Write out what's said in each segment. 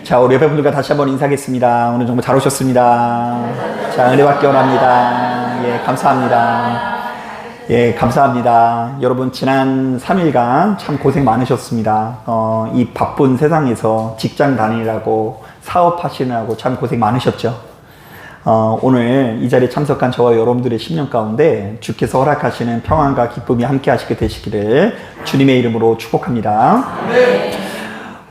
자, 우리 여러분들과 다시 한번 인사하겠습니다. 오늘 정말 잘 오셨습니다. 자, 은혜 받기 원합니다. 예, 감사합니다. 예, 감사합니다. 여러분, 지난 3일간 참 고생 많으셨습니다. 이 바쁜 세상에서 직장 다니라고 사업하시느라고 참 고생 많으셨죠. 오늘 이 자리에 참석한 저와 여러분들의 심령 가운데 주께서 허락하시는 평안과 기쁨이 함께 하시게 되시기를 주님의 이름으로 축복합니다. 네.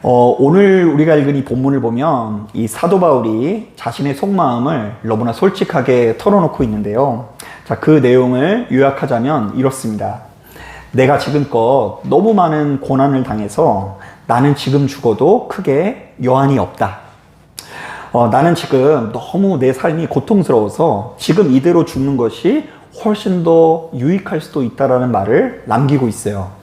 오늘 우리가 읽은 이 본문을 보면 이 사도 바울이 자신의 속마음을 너무나 솔직하게 털어놓고 있는데요. 자, 그 내용을 요약하자면 이렇습니다. 내가 지금껏 너무 많은 고난을 당해서 나는 지금 죽어도 크게 여한이 없다. 나는 지금 너무 내 삶이 고통스러워서 지금 이대로 죽는 것이 훨씬 더 유익할 수도 있다라는 말을 남기고 있어요.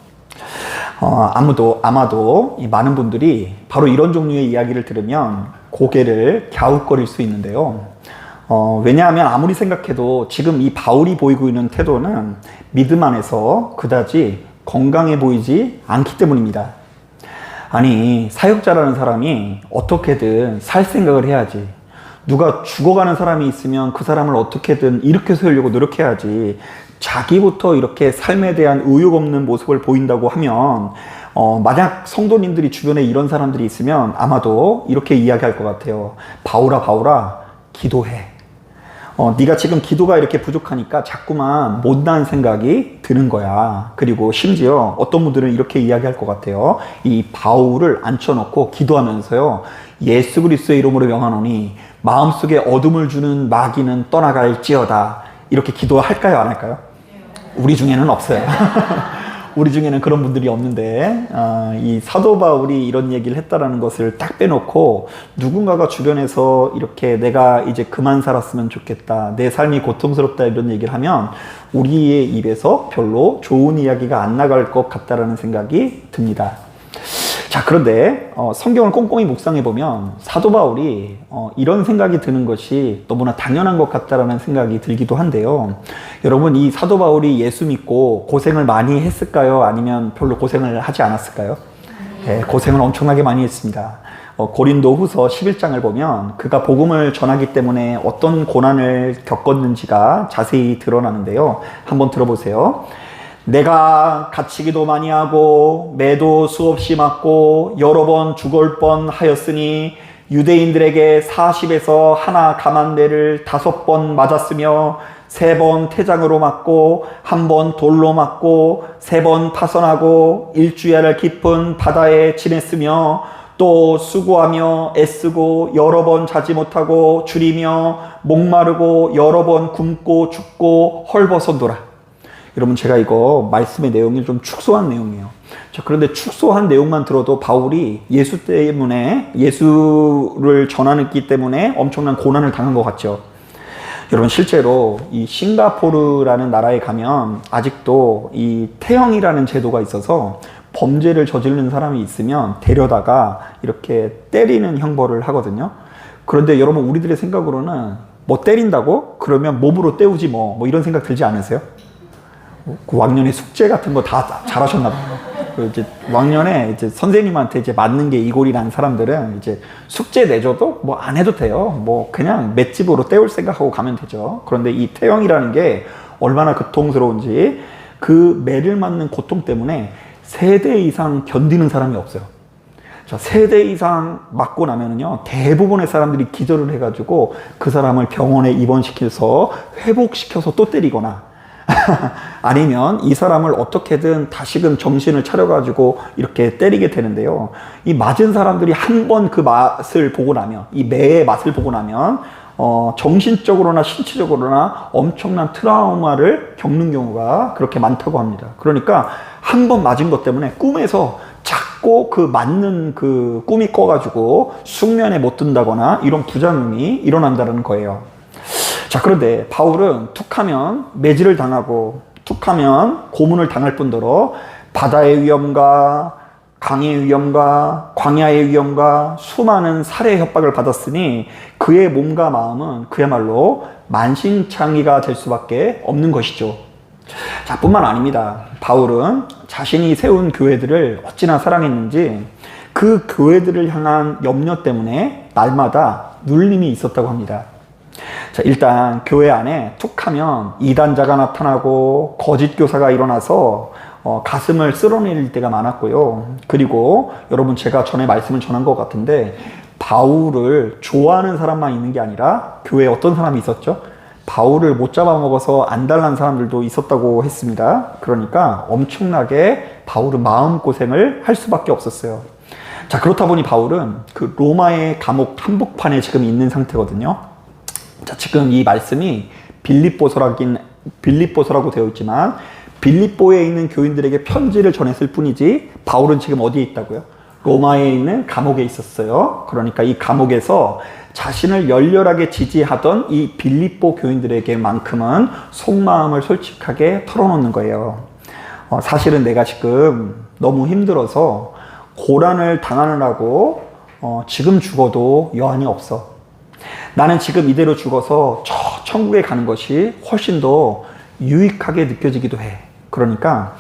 아마도 이 많은 분들이 바로 이런 종류의 이야기를 들으면 고개를 갸웃거릴 수 있는데요. 왜냐하면 아무리 생각해도 지금 이 바울이 보이고 있는 태도는 믿음 안에서 그다지 건강해 보이지 않기 때문입니다. 아니, 사역자라는 사람이 어떻게든 살 생각을 해야지. 누가 죽어가는 사람이 있으면 그 사람을 어떻게든 일으켜 세우려고 노력해야지. 자기부터 이렇게 삶에 대한 의욕 없는 모습을 보인다고 하면 만약 성도님들이 주변에 이런 사람들이 있으면 아마도 이렇게 이야기할 것 같아요. 바울아 기도해. 네가 지금 기도가 이렇게 부족하니까 자꾸만 못난 생각이 드는 거야. 그리고 심지어 어떤 분들은 이렇게 이야기할 것 같아요. 이 바울을 앉혀놓고 기도하면서요, 예수 그리스도의 이름으로 명하노니 마음속에 어둠을 주는 마귀는 떠나갈지어다. 이렇게 기도할까요, 안 할까요? 우리 중에는 없어요. 우리 중에는 그런 분들이 없는데, 이 사도 바울이 이런 얘기를 했다라는 것을 딱 빼놓고 누군가가 주변에서 이렇게 내가 이제 그만 살았으면 좋겠다, 내 삶이 고통스럽다 이런 얘기를 하면 우리의 입에서 별로 좋은 이야기가 안 나갈 것 같다라는 생각이 듭니다. 자, 그런데 성경을 꼼꼼히 묵상해보면 사도 바울이 이런 생각이 드는 것이 너무나 당연한 것 같다라는 생각이 들기도 한데요. 여러분, 이 사도 바울이 예수 믿고 고생을 많이 했을까요? 아니면 별로 고생을 하지 않았을까요? 네, 고생을 엄청나게 많이 했습니다. 고린도 후서 11장을 보면 그가 복음을 전하기 때문에 어떤 고난을 겪었는지가 자세히 드러나는데요. 한번 들어보세요. 내가 갇히기도 많이 하고 매도 수없이 맞고 여러 번 죽을 뻔 하였으니 유대인들에게 40에서 하나 감한대를 5번 맞았으며 3번 태장으로 맞고 1번 돌로 맞고 3번 파선하고 1주야를 깊은 바다에 지냈으며 또 수고하며 애쓰고 여러 번 자지 못하고 줄이며 목마르고 여러 번 굶고 죽고 헐벗어도라. 여러분, 제가 이거 말씀의 내용이 좀 축소한 내용이에요. 자, 그런데 축소한 내용만 들어도 바울이 예수 때문에, 예수를 전하기 때문에 엄청난 고난을 당한 것 같죠. 여러분, 실제로 이 싱가포르라는 나라에 가면 아직도 이 태형이라는 제도가 있어서 범죄를 저지르는 사람이 있으면 데려다가 이렇게 때리는 형벌을 하거든요. 그런데 여러분, 우리들의 생각으로는 뭐 때린다고? 그러면 몸으로 때우지 뭐 이런 생각 들지 않으세요? 그 왕년에 숙제 같은 거 다 잘하셨나 봐요. 이제 왕년에 이제 선생님한테 이제 맞는 게 이골이라는 사람들은 이제 숙제 내줘도 뭐 안 해도 돼요. 뭐 그냥 맷집으로 때울 생각하고 가면 되죠. 그런데 이 태형이라는 게 얼마나 고통스러운지, 그 매를 맞는 고통 때문에 3대 이상 견디는 사람이 없어요. 자, 3대 이상 맞고 나면은요, 대부분의 사람들이 기절을 해가지고 그 사람을 병원에 입원시켜서 회복시켜서 또 때리거나 아니면 이 사람을 어떻게든 다시금 정신을 차려가지고 이렇게 때리게 되는데요. 이 맞은 사람들이 한 번 그 맛을 보고 나면, 이 매의 맛을 보고 나면 정신적으로나 신체적으로나 엄청난 트라우마를 겪는 경우가 그렇게 많다고 합니다. 그러니까 한 번 맞은 것 때문에 꿈에서 자꾸 그 맞는 그 꿈이 꿔가지고 숙면에 못 든다거나 이런 부작용이 일어난다는 거예요. 자, 그런데 바울은 툭하면 매질을 당하고 툭하면 고문을 당할 뿐더러 바다의 위험과 강의 위험과 광야의 위험과 수많은 살해 협박을 받았으니 그의 몸과 마음은 그야말로 만신창이가 될 수밖에 없는 것이죠. 자, 뿐만 아닙니다. 바울은 자신이 세운 교회들을 어찌나 사랑했는지 그 그 교회들을 향한 염려 때문에 날마다 눌림이 있었다고 합니다. 자, 일단 교회 안에 툭 하면 이단자가 나타나고 거짓 교사가 일어나서 가슴을 쓸어내릴 때가 많았고요. 그리고 여러분, 제가 전에 말씀을 전한 것 같은데 바울을 좋아하는 사람만 있는 게 아니라 교회에 어떤 사람이 있었죠? 바울을 못 잡아먹어서 안달난 사람들도 있었다고 했습니다. 그러니까 엄청나게 바울은 마음고생을 할 수밖에 없었어요. 자, 그렇다 보니 바울은 그 로마의 감옥 한복판에 지금 있는 상태거든요. 자, 지금 이 말씀이 빌립보서라고 되어 있지만 빌립보에 있는 교인들에게 편지를 전했을 뿐이지 바울은 지금 어디에 있다고요? 로마에 있는 감옥에 있었어요. 그러니까 이 감옥에서 자신을 열렬하게 지지하던 이 빌립보 교인들에게만큼은 속마음을 솔직하게 털어놓는 거예요. 사실은 내가 지금 너무 힘들어서 고난을 당하느라고 지금 죽어도 여한이 없어. 나는 지금 이대로 죽어서 저 천국에 가는 것이 훨씬 더 유익하게 느껴지기도 해. 그러니까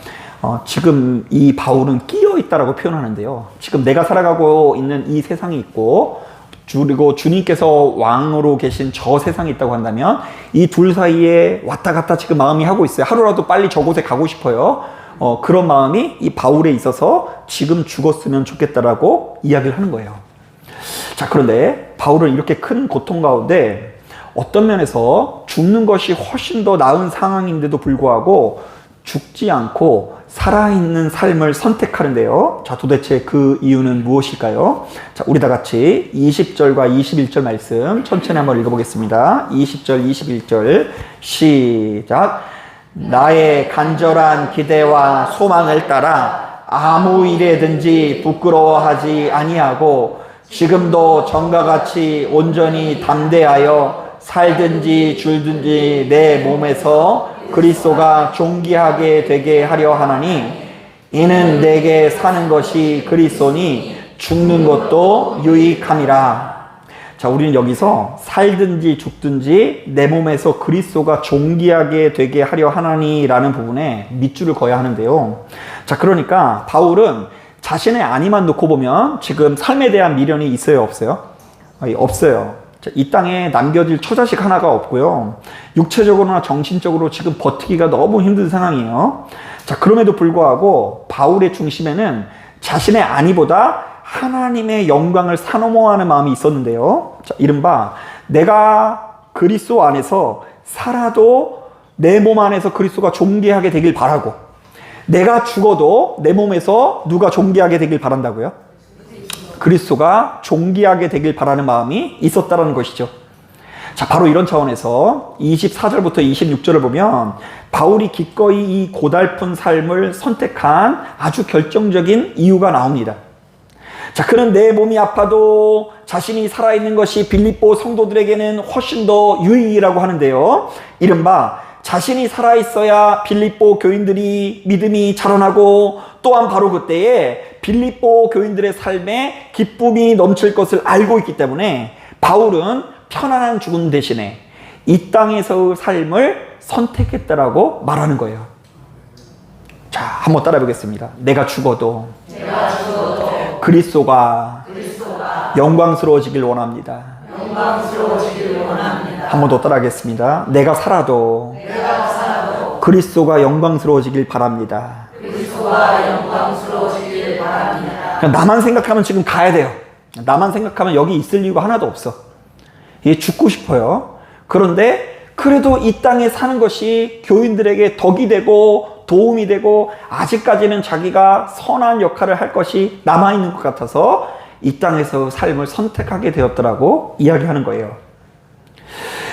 지금 이 바울은 끼어 있다라고 표현하는데요. 지금 내가 살아가고 있는 이 세상이 있고, 그리고 주님께서 왕으로 계신 저 세상이 있다고 한다면 이 둘 사이에 왔다 갔다 지금 마음이 하고 있어요. 하루라도 빨리 저곳에 가고 싶어요. 그런 마음이 이 바울에 있어서 지금 죽었으면 좋겠다라고 이야기를 하는 거예요. 자, 그런데 바울은 이렇게 큰 고통 가운데 어떤 면에서 죽는 것이 훨씬 더 나은 상황인데도 불구하고 죽지 않고 살아있는 삶을 선택하는데요. 자, 도대체 그 이유는 무엇일까요? 자, 우리 다 같이 20절과 21절 말씀 천천히 한번 읽어보겠습니다. 20절, 21절 시작. 나의 간절한 기대와 소망을 따라 아무 일에든지 부끄러워하지 아니하고 지금도 전과 같이 온전히 담대하여 살든지 줄든지 내 몸에서 그리스도가 존귀하게 되게 하려 하나니 이는 내게 사는 것이 그리스도니 죽는 것도 유익함이라. 자, 우리는 여기서 살든지 죽든지 내 몸에서 그리스도가 존귀하게 되게 하려 하나니라는 부분에 밑줄을 그어야 하는데요. 자, 그러니까 바울은 자신의 안위만 놓고 보면 지금 삶에 대한 미련이 있어요, 없어요? 없어요. 자, 이 땅에 남겨질 처자식 하나가 없고요. 육체적으로나 정신적으로 지금 버티기가 너무 힘든 상황이에요. 자, 그럼에도 불구하고 바울의 중심에는 자신의 안위보다 하나님의 영광을 사모하는 마음이 있었는데요. 자, 이른바 내가 그리스도 안에서 살아도 내 몸 안에서 그리스도가 존귀하게 되길 바라고, 내가 죽어도 내 몸에서 누가 존귀하게 되길 바란다고요? 그리스도가 존귀하게 되길 바라는 마음이 있었다는 것이죠. 자, 바로 이런 차원에서 24절부터 26절을 보면 바울이 기꺼이 이 고달픈 삶을 선택한 아주 결정적인 이유가 나옵니다. 자, 그는 내 몸이 아파도 자신이 살아있는 것이 빌립보 성도들에게는 훨씬 더 유익이라고 하는데요. 이른바 자신이 살아있어야 빌립보 교인들이 믿음이 자라나고 또한 바로 그때에 빌립보 교인들의 삶에 기쁨이 넘칠 것을 알고 있기 때문에 바울은 편안한 죽음 대신에 이 땅에서의 삶을 선택했다라고 말하는 거예요. 자, 한번 따라해 보겠습니다. 내가 죽어도 그리스도가 영광스러워지길 원합니다. 한 번 더 따라하겠습니다. 내가 살아도 그리스도가 영광스러워지길 바랍니다. 그냥 나만 생각하면 지금 가야 돼요. 나만 생각하면 여기 있을 이유가 하나도 없어. 이게 죽고 싶어요. 그런데 그래도 이 땅에 사는 것이 교인들에게 덕이 되고 도움이 되고 아직까지는 자기가 선한 역할을 할 것이 남아있는 것 같아서 이 땅에서 삶을 선택하게 되었더라고 이야기하는 거예요.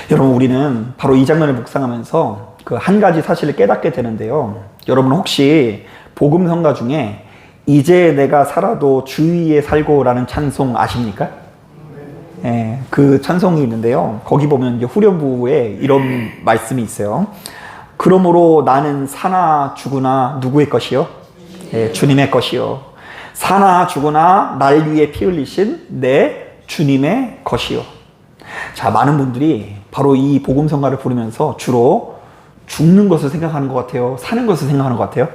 여러분, 우리는 바로 이 장면을 묵상하면서 그 한 가지 사실을 깨닫게 되는데요. 여러분, 혹시 복음성가 중에 이제 내가 살아도 주위에 살고라는 찬송 아십니까? 예, 그 찬송이 있는데요. 거기 보면 이제 후렴부에 이런 말씀이 있어요. 그러므로 나는 사나 죽으나 누구의 것이요? 예, 주님의 것이요. 사나 죽으나 날 위해 피 흘리신 내 주님의 것이요. 자, 많은 분들이 바로 이 복음성가를 부르면서 주로 죽는 것을 생각하는 것 같아요? 사는 것을 생각하는 것 같아요?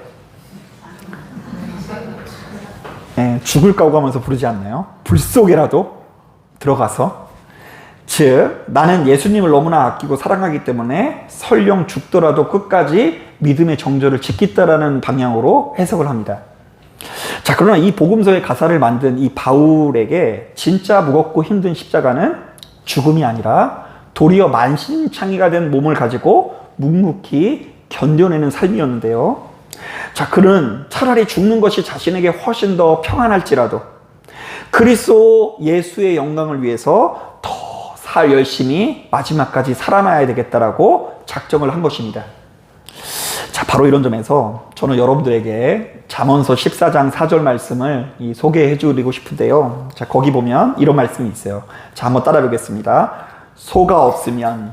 예, 죽을 각오하면서 부르지 않나요? 불 속에라도 들어가서. 즉 나는 예수님을 너무나 아끼고 사랑하기 때문에 설령 죽더라도 끝까지 믿음의 정절을 지키겠다라는 방향으로 해석을 합니다. 자, 그러나 이 복음서의 가사를 만든 이 바울에게 진짜 무겁고 힘든 십자가는 죽음이 아니라 도리어 만신창이가 된 몸을 가지고 묵묵히 견뎌내는 삶이었는데요. 자, 그는 차라리 죽는 것이 자신에게 훨씬 더 평안할지라도 그리스도 예수의 영광을 위해서 더 살 열심히 마지막까지 살아나야 되겠다라고 작정을 한 것입니다. 자, 바로 이런 점에서 저는 여러분들에게 잠언서 14장 4절 말씀을 소개해 드리고 싶은데요. 자, 거기 보면 이런 말씀이 있어요. 자, 한번 따라 보겠습니다. 소가 없으면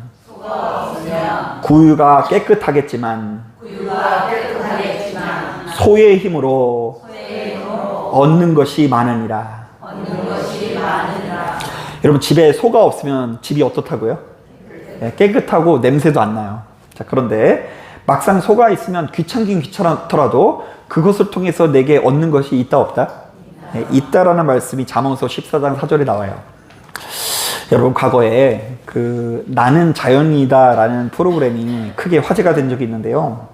구유가 깨끗하겠지만 소의 힘으로 얻는 것이 많으니라. 여러분, 집에 소가 없으면 집이 어떻다고요? 네, 깨끗하고 냄새도 안 나요. 자, 그런데 막상 소가 있으면 귀찮긴 귀찮더라도 그것을 통해서 내게 얻는 것이 있다 없다? 네, 있다라는 말씀이 잠언서 14장 4절에 나와요. 여러분, 과거에 나는 자연이다라는 프로그램이 크게 화제가 된 적이 있는데요.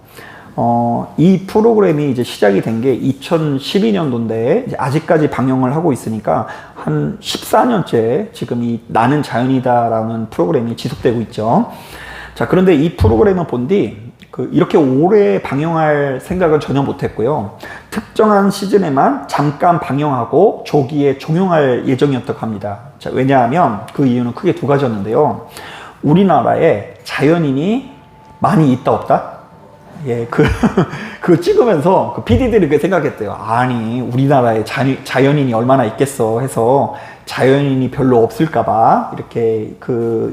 이 프로그램이 이제 시작이 된 게 2012년도인데 아직까지 방영을 하고 있으니까 한 14년째 지금 이 나는 자연이다라는 프로그램이 지속되고 있죠. 자, 그런데 이 프로그램을 본 뒤 이렇게 오래 방영할 생각은 전혀 못했고요. 특정한 시즌에만 잠깐 방영하고 조기에 종영할 예정이었다고 합니다. 자, 왜냐하면 그 이유는 크게 두 가지였는데요. 우리나라에 자연인이 많이 있다 없다? 예, 그거 찍으면서 PD들이 그렇게 생각했대요. 아니, 우리나라에 자연인이 얼마나 있겠어 해서 자연인이 별로 없을까봐 이렇게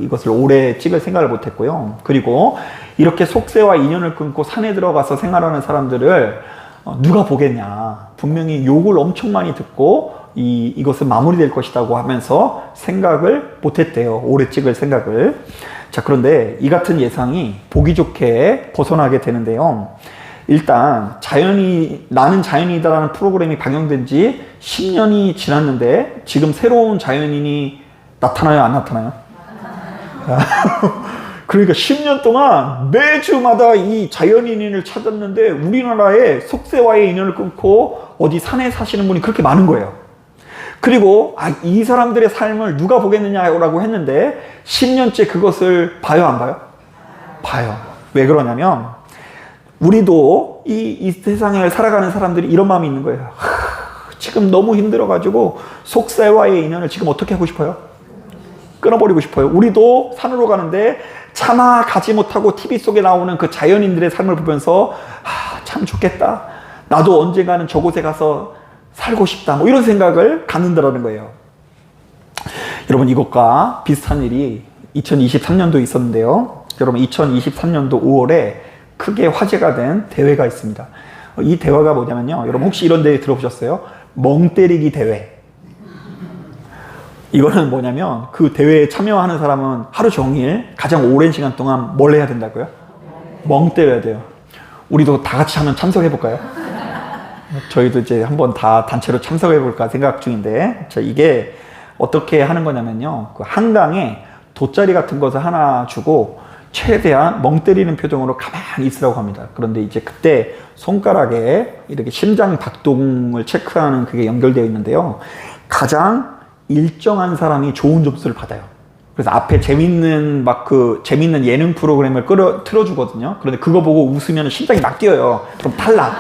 이것을 오래 찍을 생각을 못했고요. 그리고 이렇게 속세와 인연을 끊고 산에 들어가서 생활하는 사람들을 누가 보겠냐. 분명히 욕을 엄청 많이 듣고 이것은 마무리될 것이라고 하면서 생각을 못했대요. 오래 찍을 생각을. 자, 그런데 이 같은 예상이 보기 좋게 벗어나게 되는데요. 일단 나는 자연이다라는 프로그램이 방영된 지 10년이 지났는데 지금 새로운 자연인이 나타나요, 안 나타나요? 그러니까 10년 동안 매주마다 이 자연인을 찾았는데 우리나라에 속세와의 인연을 끊고 어디 산에 사시는 분이 그렇게 많은 거예요. 그리고 이 사람들의 삶을 누가 보겠느냐라고 했는데 10년째 그것을 봐요, 안 봐요? 봐요. 왜 그러냐면 우리도 이 세상을 살아가는 사람들이 이런 마음이 있는 거예요. 지금 너무 힘들어가지고 속세와의 인연을 지금 어떻게 하고 싶어요? 끊어버리고 싶어요. 우리도 산으로 가는데 차마 가지 못하고 TV 속에 나오는 그 자연인들의 삶을 보면서 참 좋겠다. 나도 언젠가는 저곳에 가서 살고 싶다. 뭐 이런 생각을 갖는다라는 거예요. 여러분, 이것과 비슷한 일이 2023년도에 있었는데요. 여러분, 2023년도 5월에 크게 화제가 된 대회가 있습니다. 이 대회가 뭐냐면요. 여러분, 혹시 이런 대회 들어보셨어요? 멍 때리기 대회. 이거는 뭐냐면 그 대회에 참여하는 사람은 하루 종일 가장 오랜 시간 동안 뭘 해야 된다고요? 멍 때려야 돼요. 우리도 다 같이 한번 참석해 볼까요? 저희도 이제 한번 다 단체로 참석해 볼까 생각 중인데, 자, 이게 어떻게 하는 거냐면요. 그 한강에 돗자리 같은 것을 하나 주고 최대한 멍 때리는 표정으로 가만히 있으라고 합니다. 그런데 이제 그때 손가락에 이렇게 심장 박동을 체크하는 그게 연결되어 있는데요. 가장 일정한 사람이 좋은 점수를 받아요. 그래서 앞에 재밌는 재밌는 예능 프로그램을 틀어주거든요. 그런데 그거 보고 웃으면 심장이 막 뛰어요. 그럼 탈락.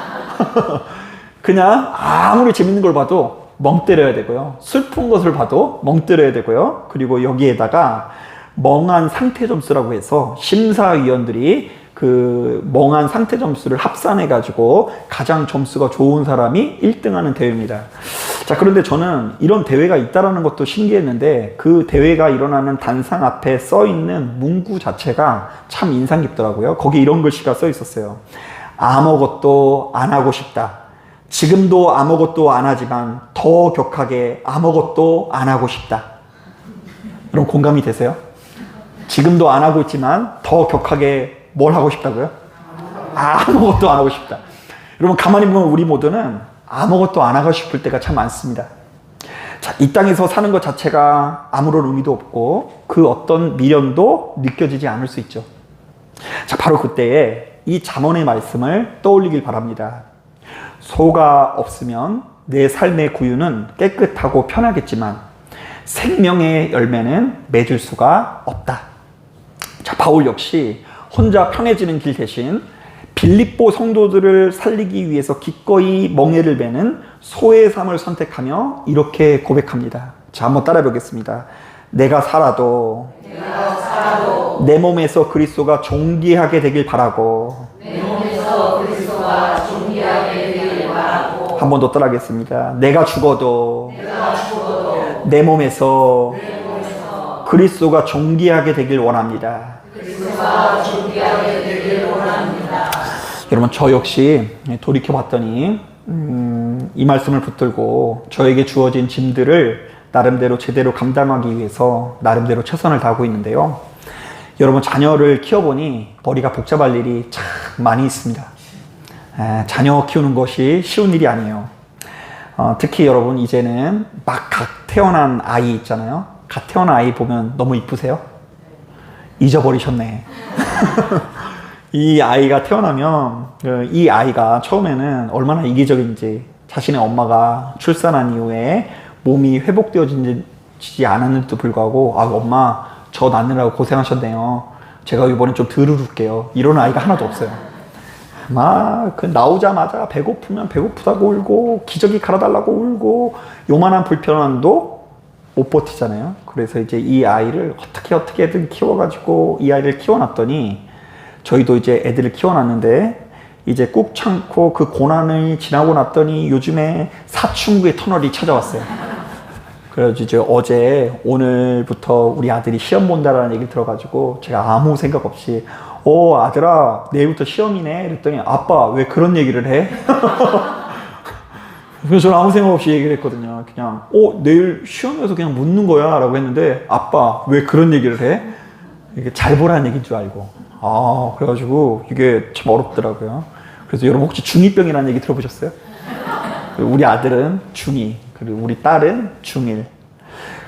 그냥 아무리 재밌는 걸 봐도 멍 때려야 되고요. 슬픈 것을 봐도 멍 때려야 되고요. 그리고 여기에다가 멍한 상태 점수라고 해서 심사위원들이 그 멍한 상태 점수를 합산해 가지고 가장 점수가 좋은 사람이 1등하는 대회입니다. 자, 그런데 저는 이런 대회가 있다는 것도 신기했는데 그 대회가 일어나는 단상 앞에 써 있는 문구 자체가 참 인상 깊더라고요. 거기 이런 글씨가 써 있었어요. 아무것도 안 하고 싶다. 지금도 아무것도 안 하지만 더 격하게 아무것도 안 하고 싶다. 여러분, 공감이 되세요? 지금도 안 하고 있지만 더 격하게 뭘 하고 싶다고요? 아무것도 안 하고 싶다. 여러분, 가만히 보면 우리 모두는 아무것도 안 하고 싶을 때가 참 많습니다. 자, 이 땅에서 사는 것 자체가 아무런 의미도 없고 그 어떤 미련도 느껴지지 않을 수 있죠. 자, 바로 그때에 이 잠언의 말씀을 떠올리길 바랍니다. 소가 없으면 내 삶의 구유는 깨끗하고 편하겠지만 생명의 열매는 맺을 수가 없다. 자, 바울 역시 혼자 편해지는 길 대신 빌립보 성도들을 살리기 위해서 기꺼이 멍에를 베는 소의 삶을 선택하며 이렇게 고백합니다. 자, 한번 따라해 보겠습니다. 내가 살아도 내 몸에서 그리스도가 존귀하게 되길 바라고. 한 번 더 따라하겠습니다. 내가 죽어도 내 몸에서 그리스도가 존귀하게 되길 원합니다. 여러분, 저 역시 돌이켜봤더니 이 말씀을 붙들고 저에게 주어진 짐들을 나름대로 제대로 감당하기 위해서 나름대로 최선을 다하고 있는데요. 여러분, 자녀를 키워보니 머리가 복잡할 일이 참 많이 있습니다. 자녀 키우는 것이 쉬운 일이 아니에요. 특히 여러분, 이제는 막 갓 태어난 아이 있잖아요. 갓 태어난 아이 보면 너무 이쁘세요? 잊어버리셨네. 이 아이가 태어나면 이 아이가 처음에는 얼마나 이기적인지, 자신의 엄마가 출산한 이후에 몸이 회복되어지지 않았는데도 불구하고 엄마 저 낳느라고 고생하셨네요. 제가 이번엔 좀 덜 울을게요. 이런 아이가 하나도 없어요. 막 나오자마자 배고프면 배고프다고 울고 기저귀 갈아달라고 울고 요만한 불편함도 못 버티잖아요. 그래서 이제 이 아이를 어떻게든 키워가지고 이 아이를 키워놨더니 저희도 이제 애들을 키워놨는데 이제 꾹 참고 그 고난을 지나고 났더니 요즘에 사춘구의 터널이 찾아왔어요. 그래서 이제 오늘부터 우리 아들이 시험 본다라는 얘기를 들어가지고 제가 아무 생각 없이 아들아 내일부터 시험이네 그랬더니 아빠 왜 그런 얘기를 해? 그래서 저는 아무 생각 없이 얘기를 했거든요. 그냥 내일 시험에서 그냥 묻는 거야 라고 했는데 아빠 왜 그런 얘기를 해? 이게 잘 보라는 얘기인 줄 알고 그래가지고 이게 참 어렵더라고요. 그래서 여러분 혹시 중2병이라는 얘기 들어보셨어요? 우리 아들은 중2 그리고 우리 딸은 중1.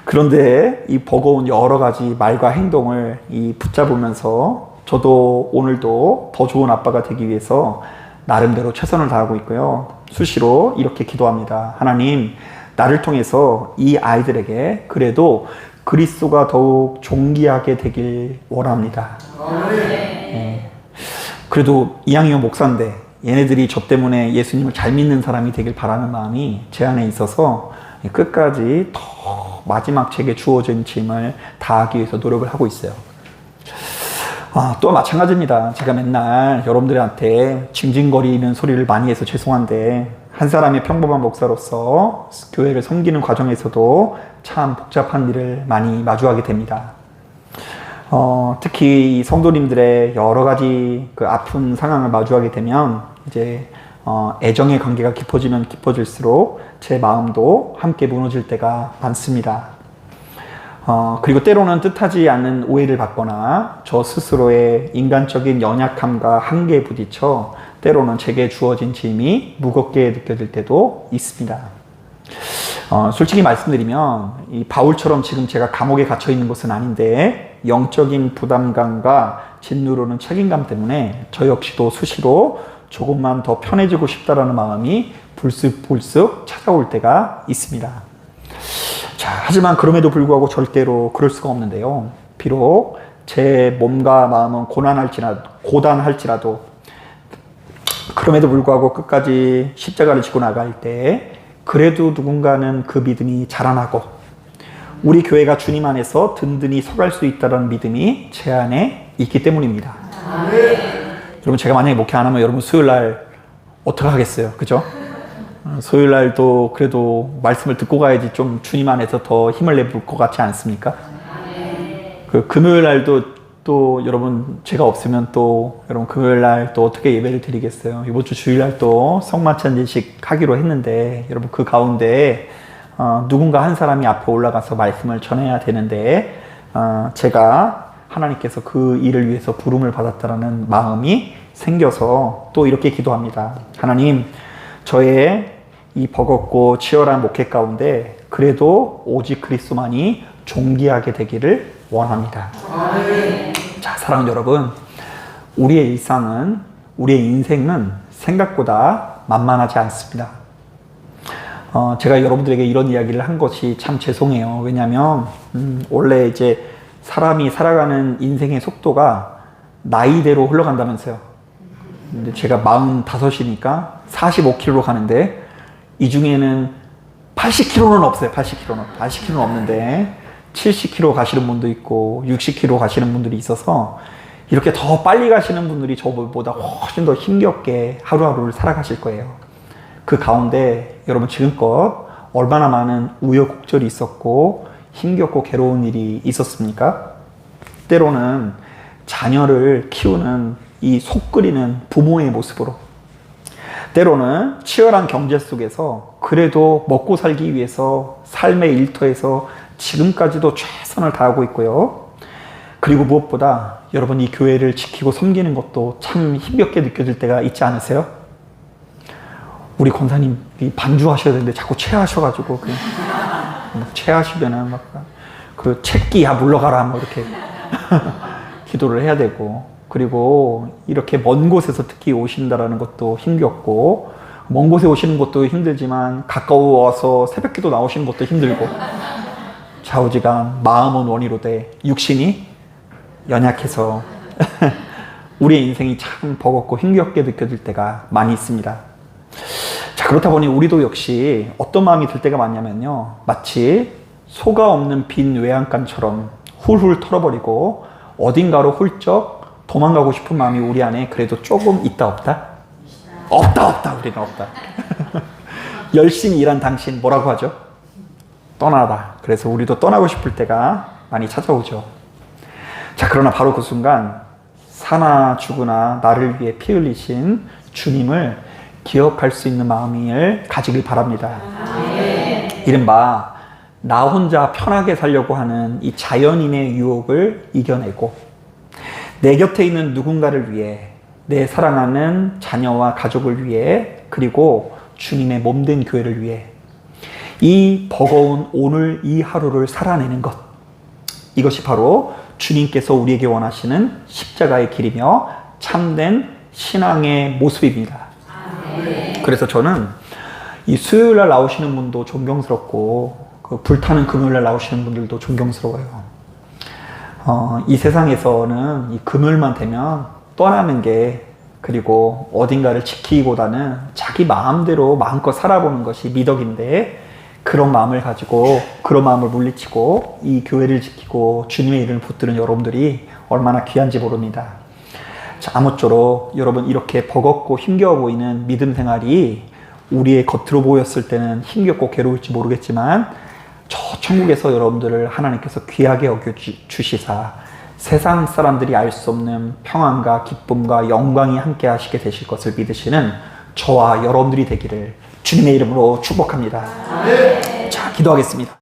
그런데 이 버거운 여러 가지 말과 행동을 붙잡으면서 저도 오늘도 더 좋은 아빠가 되기 위해서 나름대로 최선을 다하고 있고요. 수시로 이렇게 기도합니다. 하나님, 나를 통해서 이 아이들에게 그래도 그리스도가 더욱 존귀하게 되길 원합니다. 그래도 이양이형 목사인데 얘네들이 저 때문에 예수님을 잘 믿는 사람이 되길 바라는 마음이 제 안에 있어서 끝까지 더 마지막 제게 주어진 짐을 다하기 위해서 노력을 하고 있어요. 또 마찬가지입니다. 제가 맨날 여러분들한테 징징거리는 소리를 많이 해서 죄송한데 한 사람의 평범한 목사로서 교회를 섬기는 과정에서도 참 복잡한 일을 많이 마주하게 됩니다. 특히 성도님들의 여러 가지 그 아픈 상황을 마주하게 되면 이제 애정의 관계가 깊어지면 깊어질수록 제 마음도 함께 무너질 때가 많습니다. 그리고 때로는 뜻하지 않는 오해를 받거나 저 스스로의 인간적인 연약함과 한계에 부딪혀 때로는 제게 주어진 짐이 무겁게 느껴질 때도 있습니다. 솔직히 말씀드리면 이 바울처럼 지금 제가 감옥에 gat혀 있는 것은 아닌데 영적인 부담감과 짓누르는 책임감 때문에 저 역시도 수시로 조금만 더 편해지고 싶다라는 마음이 불쑥불쑥 찾아올 때가 있습니다. 자, 하지만 그럼에도 불구하고 절대로 그럴 수가 없는데요. 비록 제 몸과 마음은 고단할지라도 그럼에도 불구하고 끝까지 십자가를 지고 나갈 때 그래도 누군가는 그 믿음이 자라나고 우리 교회가 주님 안에서 든든히 서갈 수 있다는 믿음이 제 안에 있기 때문입니다. 여러분, 제가 만약에 목회 안 하면 여러분 수요일날 어떻게 하겠어요? 그죠? 수요일날도 그래도 말씀을 듣고 가야지 좀 주님 안에서 더 힘을 내볼 것 같지 않습니까? 그 금요일날도 또 여러분 제가 없으면 또 여러분 금요일날 또 어떻게 예배를 드리겠어요? 이번 주 주일날 또 성만찬제식 하기로 했는데 여러분 그 가운데 누군가 한 사람이 앞에 올라가서 말씀을 전해야 되는데 제가 하나님께서 그 일을 위해서 부름을 받았다라는 마음이 생겨서 또 이렇게 기도합니다. 하나님, 저의 이 버겁고 치열한 목회 가운데 그래도 오직 그리스도만이 존귀하게 되기를 원합니다. 자, 사랑하는 여러분, 우리의 일상은, 우리의 인생은 생각보다 만만하지 않습니다. 제가 여러분들에게 이런 이야기를 한 것이 참 죄송해요. 왜냐하면 원래 이제 사람이 살아가는 인생의 속도가 나이대로 흘러간다면서요. 근데 제가 45이니까 45km로 가는데 이 중에는 80km는 없어요. 80km는 없는데 70km 가시는 분도 있고 60km 가시는 분들이 있어서 이렇게 더 빨리 가시는 분들이 저보다 훨씬 더 힘겹게 하루하루를 살아가실 거예요. 그 가운데 여러분 지금껏 얼마나 많은 우여곡절이 있었고 힘겹고 괴로운 일이 있었습니까? 때로는 자녀를 키우는 이 속 끓이는 부모의 모습으로, 때로는 치열한 경제 속에서 그래도 먹고 살기 위해서 삶의 일터에서 지금까지도 최선을 다하고 있고요. 그리고 무엇보다 여러분 이 교회를 지키고 섬기는 것도 참 힘겹게 느껴질 때가 있지 않으세요? 우리 권사님이 반주하셔야 되는데 자꾸 체하셔가지고 체하시면은 막 그 채끼 물러가라 뭐 이렇게 기도를 해야 되고, 그리고 이렇게 먼 곳에서 특히 오신다라는 것도 힘겹고, 먼 곳에 오시는 것도 힘들지만 가까워서 새벽기도 나오시는 것도 힘들고, 좌우지간 마음은 원이로되 육신이 연약해서 우리의 인생이 참 버겁고 힘겹게 느껴질 때가 많이 있습니다. 자, 그렇다 보니 우리도 역시 어떤 마음이 들 때가 많냐면요, 마치 소가 없는 빈 외양간처럼 훌훌 털어버리고 어딘가로 훌쩍 도망가고 싶은 마음이 우리 안에 그래도 조금 있다 없다? 없다 우리는 없다. 열심히 일한 당신 뭐라고 하죠? 떠나다. 그래서 우리도 떠나고 싶을 때가 많이 찾아오죠. 자, 그러나 바로 그 순간 사나 죽으나 나를 위해 피 흘리신 주님을 기억할 수 있는 마음을 가지길 바랍니다. 이른바 나 혼자 편하게 살려고 하는 이 자연인의 유혹을 이겨내고 내 곁에 있는 누군가를 위해, 내 사랑하는 자녀와 가족을 위해, 그리고 주님의 몸된 교회를 위해 이 버거운 오늘 이 하루를 살아내는 것, 이것이 바로 주님께서 우리에게 원하시는 십자가의 길이며 참된 신앙의 모습입니다. 그래서 저는 이 수요일날 나오시는 분도 존경스럽고 그 불타는 금요일날 나오시는 분들도 존경스러워요. 이 세상에서는 이 금요일만 되면 떠나는 게, 그리고 어딘가를 지키기보다는 자기 마음대로 마음껏 살아보는 것이 미덕인데, 그런 마음을 가지고 그런 마음을 물리치고 이 교회를 지키고 주님의 이름을 붙드는 여러분들이 얼마나 귀한지 모릅니다. 자, 아무쪼록 여러분 이렇게 버겁고 힘겨워 보이는 믿음 생활이 우리의 겉으로 보였을 때는 힘겹고 괴로울지 모르겠지만 저 천국에서 여러분들을 하나님께서 귀하게 여겨주시사 세상 사람들이 알 수 없는 평안과 기쁨과 영광이 함께 하시게 되실 것을 믿으시는 저와 여러분들이 되기를 주님의 이름으로 축복합니다. 자, 기도하겠습니다.